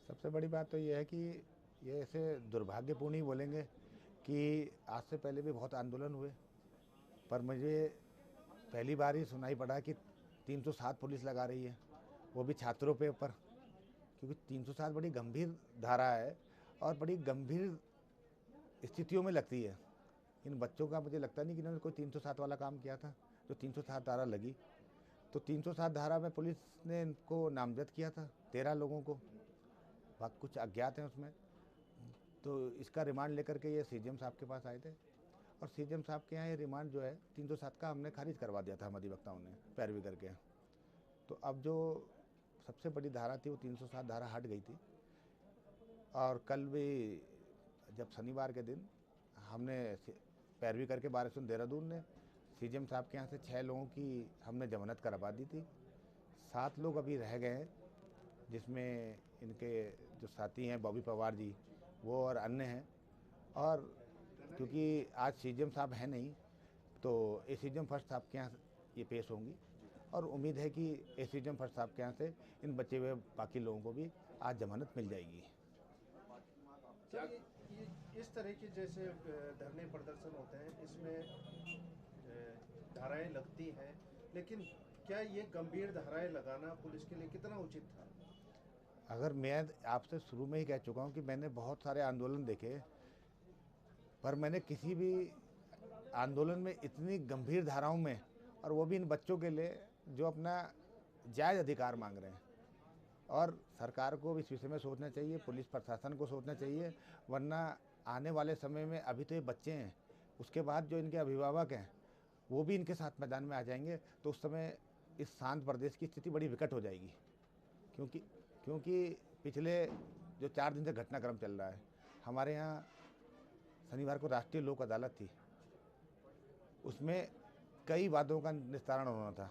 सबसे बड़ी बात तो ये है कि ये ऐसे दुर्भाग्यपूर्ण ही बोलेंगे कि आज से पहले भी बहुत आंदोलन हुए, पर मुझे पहली बार ही सुनाई पड़ा कि 307 पुलिस लगा रही है, वो भी छात्रों पे ऊपर। क्योंकि 307 बड़ी गंभीर धारा है और बड़ी गंभीर स्थितियों में लगती है। इन बच्चों का मुझे लगता नहीं कि इन्होंने कोई 307 वाला काम किया था जो 307 धारा लगी। तो 307 धारा में पुलिस ने इनको नामजद किया था 13 लोगों को, बाकी कुछ अज्ञात हैं उसमें। तो इसका रिमांड लेकर के ये सीजीएम साहब के पास आए थे और सीजीएम साहब के यहाँ ये रिमांड जो है 307 का हमने खारिज करवा दिया था, हम अधिवक्ताओं ने पैरवी करके। तो अब जो सबसे बड़ी धारा थी वो 307 धारा हट गई थी। और कल भी जब शनिवार के दिन हमने पैरवी करके बार देहरादून ने सीजीएम साहब के यहाँ से 6 लोगों की हमने जमानत करवा दी थी। 7 लोग अभी रह गए हैं, जिसमें इनके जो साथी हैं बॉबी पवार जी वो और अन्य हैं। और क्योंकि आज सीजीएम साहब हैं नहीं, तो एसीजीएम फर्स्ट साहब के यहाँ ये पेश होंगी और उम्मीद है कि एसीजीएम फर्स्ट साहब के यहाँ से इन बचे हुए बाकी लोगों को भी आज जमानत मिल जाएगी। क्या इस तरह के जैसे धरने प्रदर्शन होते हैं, इसमें धाराएं लगती हैं, लेकिन क्या ये गंभीर धाराएं लगाना पुलिस के लिए कितना उचित था? अगर मैं आपसे शुरू में ही कह चुका हूँ कि मैंने बहुत सारे आंदोलन देखे, पर मैंने किसी भी आंदोलन में इतनी गंभीर धाराओं में, और वो भी इन बच्चों के लिए जो अपना जायज़ अधिकार मांग रहे हैं। और सरकार को इस विषय में सोचना चाहिए, पुलिस प्रशासन को सोचना चाहिए, वरना आने वाले समय में अभी तो ये बच्चे हैं, उसके बाद जो इनके अभिभावक हैं वो भी इनके साथ मैदान में आ जाएंगे, तो उस समय इस शांत प्रदेश की स्थिति बड़ी विकट हो जाएगी। क्योंकि पिछले जो 4 दिन से घटनाक्रम चल रहा है, हमारे यहाँ शनिवार को राष्ट्रीय लोक अदालत थी, उसमें कई वादों का निस्तारण होना था।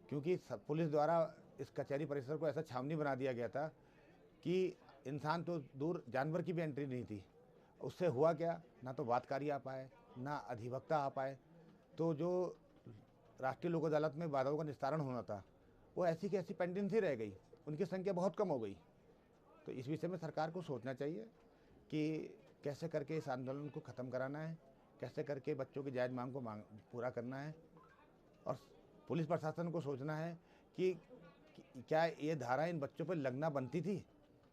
क्योंकि पुलिस द्वारा इस कचहरी परिसर को ऐसा छावनी बना दिया गया था कि इंसान तो दूर, जानवर की भी एंट्री नहीं थी। उससे हुआ क्या, ना तो वादकारी आ पाए, ना अधिवक्ता आ पाए। तो जो राष्ट्रीय लोक अदालत में वादों का निस्तारण होना था वो ऐसी की ऐसी पेंडिंग ही रह गई, उनकी संख्या बहुत कम हो गई। तो इस विषय में सरकार को सोचना चाहिए कि कैसे करके इस आंदोलन को ख़त्म कराना है, कैसे करके बच्चों की जायज़ मांग को पूरा करना है। और पुलिस प्रशासन को सोचना है कि क्या ये धारा इन बच्चों पर लगना बनती थी।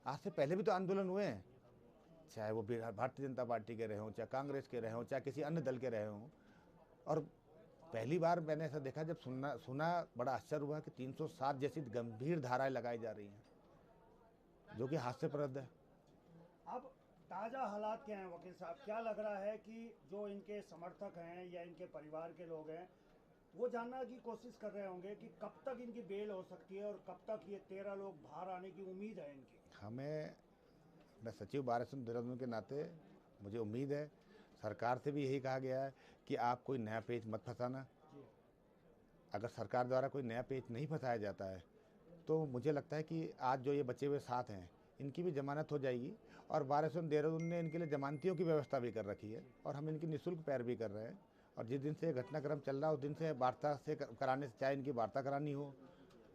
आज से पहले भी तो आंदोलन हुए हैं, चाहे वो भारतीय जनता पार्टी के रहे हों, चाहे कांग्रेस के रहे हों, चाहे किसी अन्य दल के रहे हों। और पहली बार मैंने ऐसा देखा, जब सुना बड़ा आश्चर्य हुआ कि 307 जैसी गंभीर धाराएं लगाई जा रही हैं, जो कि हास्यप्रद है। अब ताज़ा हालात क्या हैं वकील साहब? क्या लग रहा है कि जो इनके समर्थक हैं या इनके परिवार के लोग हैं वो जानने की कोशिश कर रहे होंगे कि कब तक इनकी बेल हो सकती है और कब तक ये 13 लोग बाहर आने की उम्मीद है इनकी? मैं सचिव बार देहरादून के नाते मुझे उम्मीद है, सरकार से भी यही कहा गया है कि आप कोई नया पेच मत फंसाना। अगर सरकार द्वारा कोई नया पेच नहीं फंसाया जाता है तो मुझे लगता है कि आज जो ये बचे हुए 7 हैं इनकी भी जमानत हो जाएगी। और बार देहरादून ने इनके लिए जमानतियों की व्यवस्था भी कर रखी है और हम इनकी निःशुल्क पैरवी कर रहे हैं। और जिस दिन से घटनाक्रम चल रहा है उस दिन से वार्ता से कराने से, चाहे इनकी वार्ता करानी हो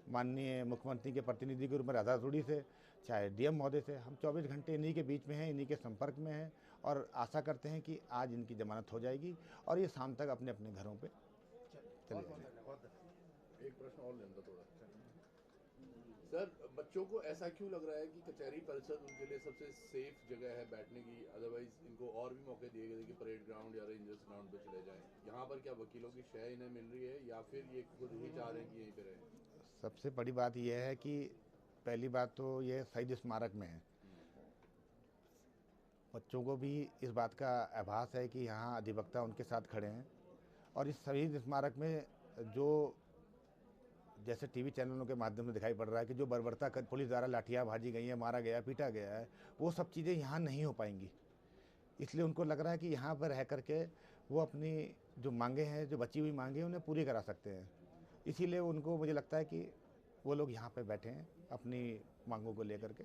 माननीय मुख्यमंत्री के प्रतिनिधि के रूप में राधा चौधरी से, चाहे डीएम महोदय से, हम 24 घंटे इन्हीं के बीच में हैं, इन्हीं के संपर्क में हैं और आशा करते हैं कि आज इनकी जमानत हो जाएगी और ये शाम तक अपने अपने घरों पे चले जाएंगे। एक प्रश्न और लेना थोड़ा सर, बच्चों को ऐसा क्यों लग रहा है कि कचहरी परिसर उनके लिए सबसे सेफ जगह है बैठने की? अदरवाइज इनको और भी मौके दिए गए कि परेड ग्राउंड या रेंजर्स ग्राउंड पे चले जाएं। यहाँ पर क्या वकीलों की शय इन्हें मिल रही है या फिर ये खुद ही चाह रहे हैं कि यहीं पे रहें? सबसे बड़ी बात यह है कि पहली बात तो ये शहीद स्मारक में है, बच्चों को भी इस बात का आभास है कि यहाँ अधिवक्ता उनके साथ खड़े हैं। और इस शहीद स्मारक में जो जैसे टीवी चैनलों के माध्यम से दिखाई पड़ रहा है कि जो बर्बरता पुलिस द्वारा लाठियाँ भाजी गई हैं, मारा गया, पीटा गया है, वो सब चीज़ें यहाँ नहीं हो पाएंगी। इसलिए उनको लग रहा है कि यहाँ पर रह करके वो अपनी जो मांगे हैं, जो बची हुई मांगे हैं, उन्हें पूरी करा सकते हैं। इसीलिए उनको, मुझे लगता है कि वो लोग यहाँ पे बैठे हैं अपनी मांगों को लेकर के।